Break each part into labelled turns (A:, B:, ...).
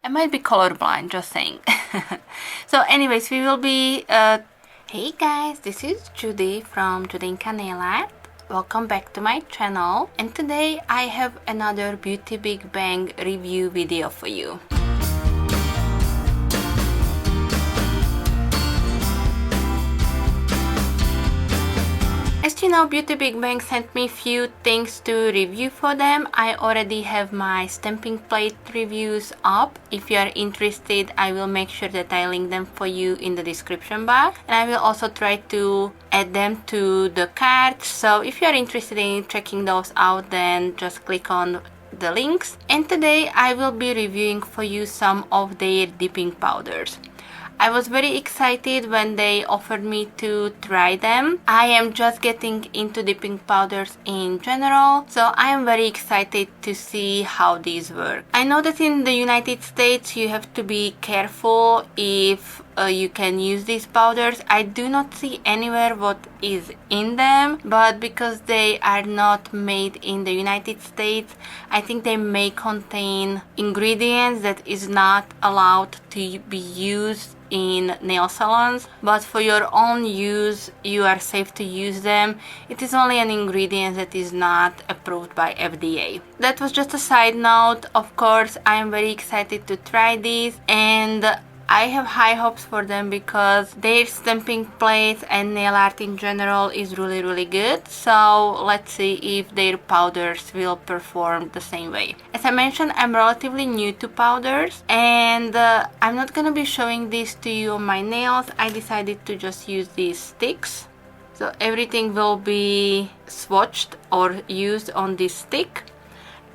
A: I might be colorblind, just saying. So anyways, we will be... Hey guys, this is Judy from Judinkanailart. Welcome back to my channel. And today I have another Beauty Big Bang review video for you. As you know, Beauty Big Bang sent me few things to review for them. I already have my stamping plate reviews up. If you are interested, I will make sure that I link them for you in the description box. And I will also try to add them to the cart. So if you are interested in checking those out, then just click on the links. And today I will be reviewing for you some of their dipping powders. I was very excited when they offered me to try them. I am just getting into dipping powders in general, so I am very excited to see how these work. I know that in the United States you have to be careful if you can use these powders. I do not see anywhere what is in them, but because they are not made in the United States, I think they may contain ingredients that is not allowed to be used in nail salons, but for your own use you are safe to use them. It is only an ingredient that is not approved by FDA. That was just a side note. Of course, I am very excited to try these, and I have high hopes for them because their stamping plates and nail art in general is really good. So let's see if their powders will perform the same way. As I mentioned, I'm relatively new to powders, and I'm not gonna be showing this to you on my nails. I decided to just use these sticks. So everything will be swatched or used on this stick.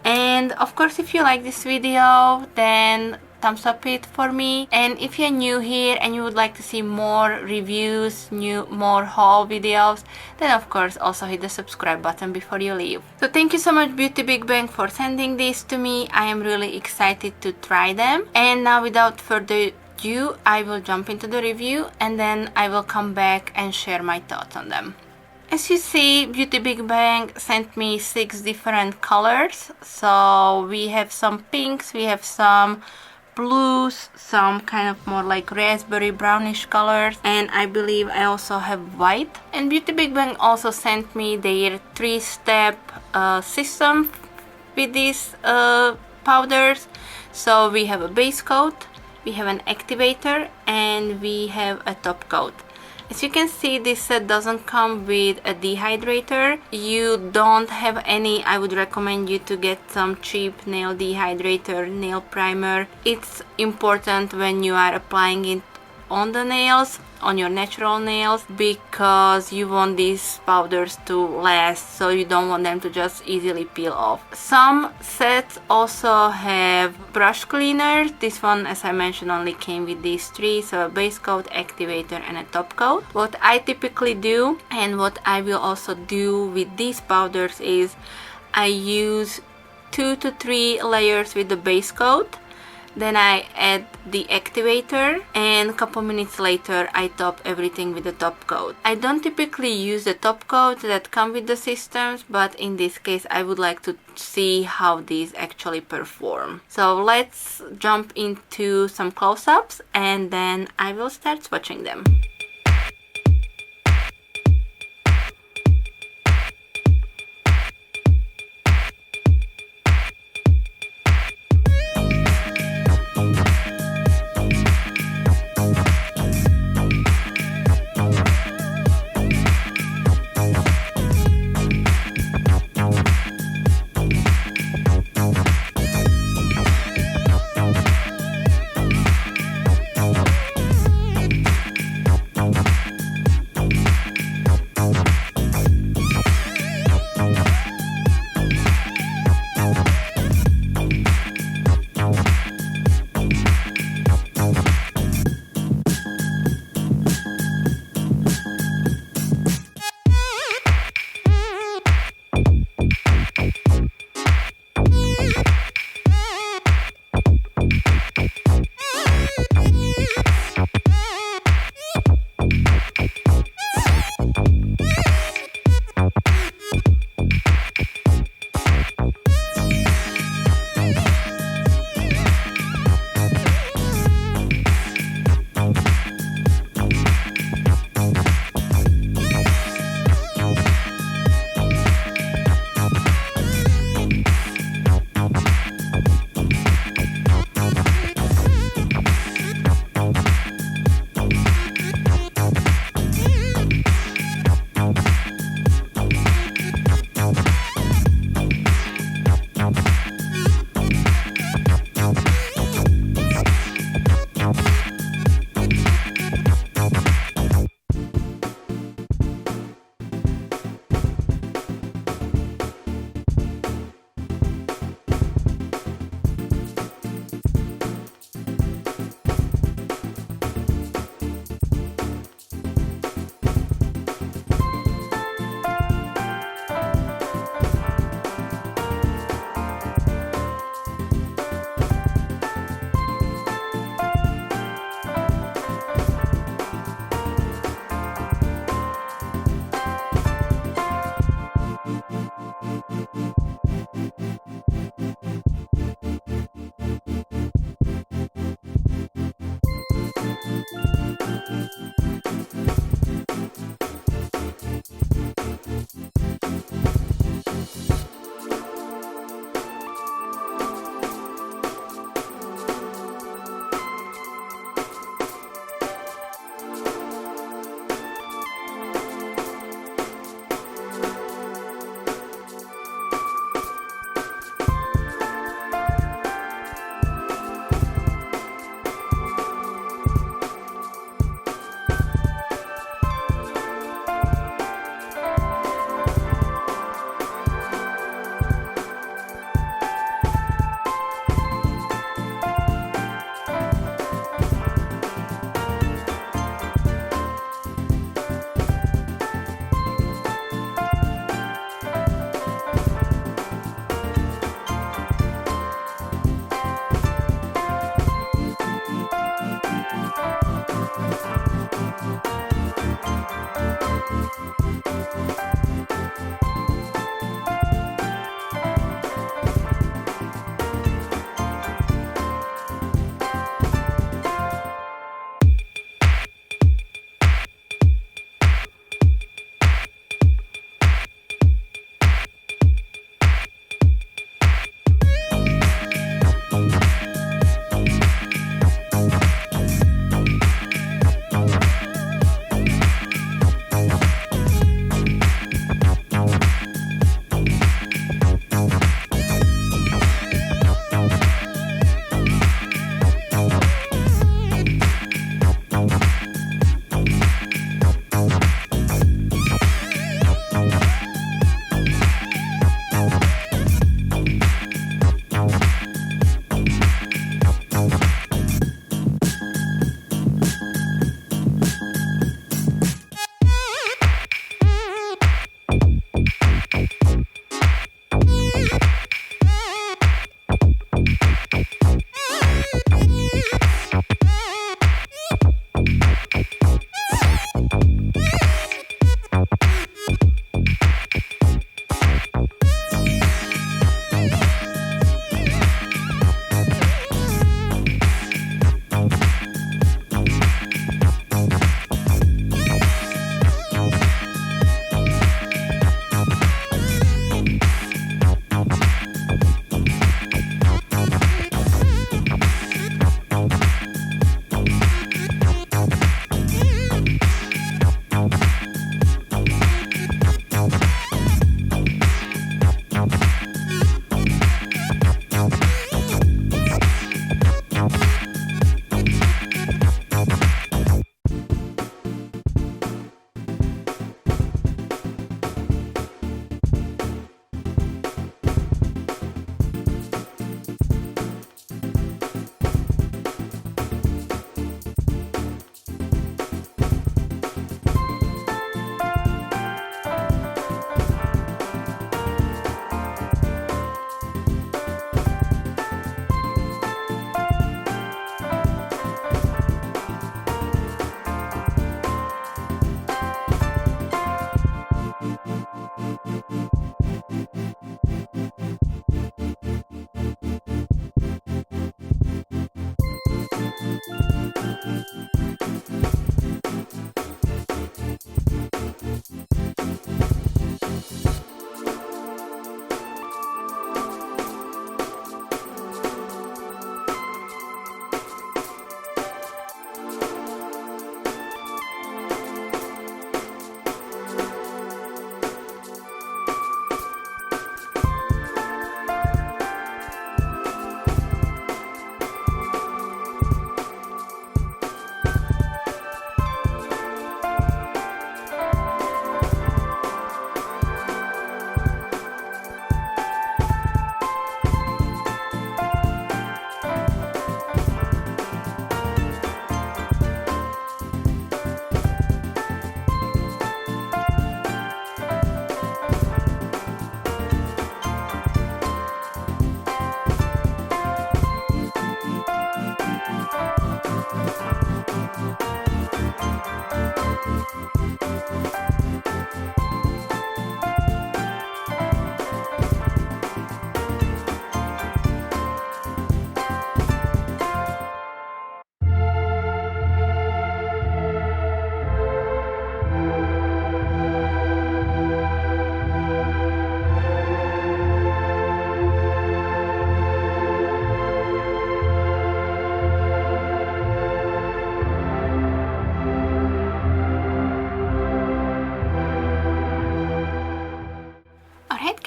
A: And of course, if you like this video, then thumbs up it for me. And if you're new here and you would like to see more reviews, more haul videos, then of course also hit the subscribe button before you leave. So thank you so much Beauty Big Bang for sending this to me. I am really excited to try them. And now without further ado, I will jump into the review and then I will come back and share my thoughts on them. As you see, Beauty Big Bang sent me 6 different colors. So we have some pinks, we have some blues, some kind of more like raspberry brownish colors, and I believe I also have white. And Beauty Big Bang also sent me their 3-step system with these powders. So we have a base coat, we have an activator, and we have a top coat. As you can see, this set doesn't come with a dehydrator. You don't have any. I would recommend you to get some cheap nail dehydrator, nail primer. It's important when you are applying it on the nails, on your natural nails, because you want these powders to last, so you don't want them to just easily peel off. Some sets also have brush cleaners. This one, as I mentioned, only came with these 3, so a base coat, activator, and a top coat. What I typically do, and what I will also do with these powders, is I use 2 to 3 layers with the base coat. Then I add the activator, and a couple minutes later I top everything with the top coat. I don't typically use the top coat that come with the systems, but in this case I would like to see how these actually perform. So let's jump into some close-ups and then I will start swatching them.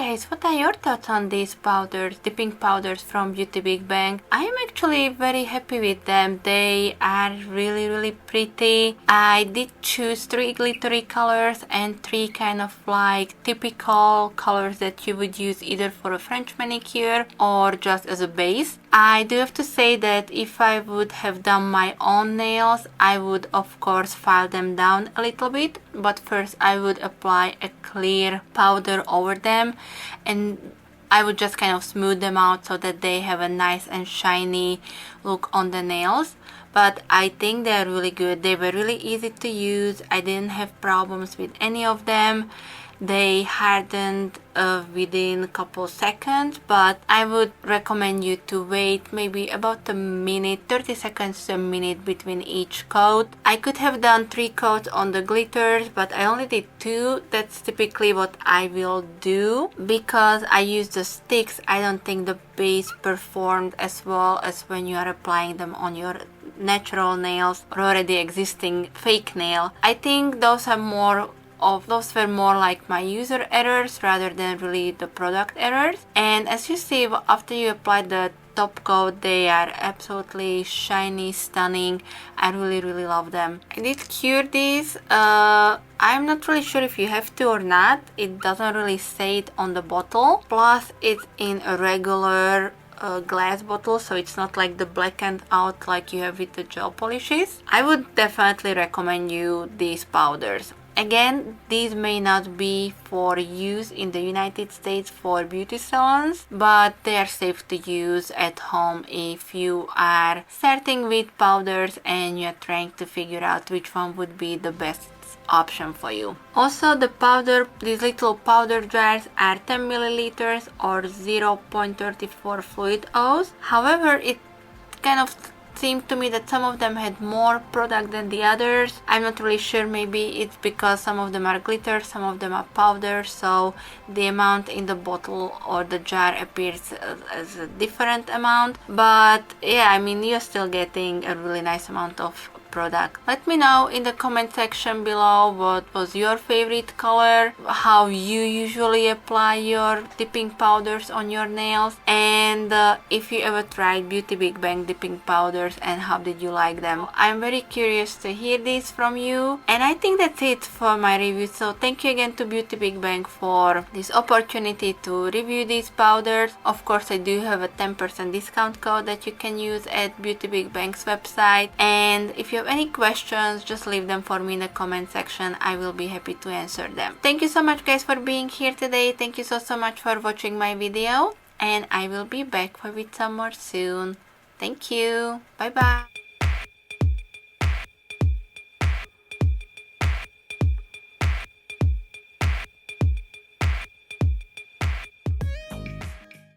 A: guys, what are your thoughts on these powders, dipping powders from Beauty Big Bang? I am actually very happy with them. They are really pretty. I did choose 3 glittery colors and 3 kind of like typical colors that you would use either for a French manicure or just as a base. I do have to say that if I would have done my own nails, I would of course file them down a little bit, but first I would apply a clear powder over them and I would just kind of smooth them out so that they have a nice and shiny look on the nails. But I think they're really good. They were really easy to use. I didn't have problems with any of them. They hardened within a couple seconds, but I would recommend you to wait maybe about a minute, 30 seconds to a minute between each coat. I could have done 3 coats on the glitters, but I only did 2. That's typically what I will do because I use the sticks. I don't think the base performed as well as when you are applying them on your natural nails or already existing fake nail. I think those were more like my user errors rather than really the product errors. And as you see, after you apply the top coat, they are absolutely shiny, stunning. I really love them. I did cure these. I'm not really sure if you have to or not. It doesn't really say it on the bottle. Plus it's in a regular glass bottle, so it's not like the blackened out like you have with the gel polishes. I would definitely recommend you these powders. Again, these may not be for use in the United States for beauty salons, but they are safe to use at home if you are starting with powders and you're trying to figure out which one would be the best option for you. Also, the powder, these little powder jars are 10 milliliters or 0.34 fluid ounce. However, it kind of seemed to me that some of them had more product than the others. I'm not really sure, maybe it's because some of them are glitter, some of them are powder, so the amount in the bottle or the jar appears as a different amount. But yeah, I mean, you're still getting a really nice amount of product. Let me know in the comment section below what was your favorite color, how you usually apply your dipping powders on your nails, and if you ever tried Beauty Big Bang dipping powders and how did you like them. I'm very curious to hear this from you, and I think that's it for my review. So thank you again to Beauty Big Bang for this opportunity to review these powders. Of course, I do have a 10% discount code that you can use at Beauty Big Bang's website, and if you have any questions, just leave them for me in the comment section. I will be happy to answer them. Thank you so much guys for being here today. Thank you so much for watching my video, and I will be back with some more soon. Thank you. Bye bye.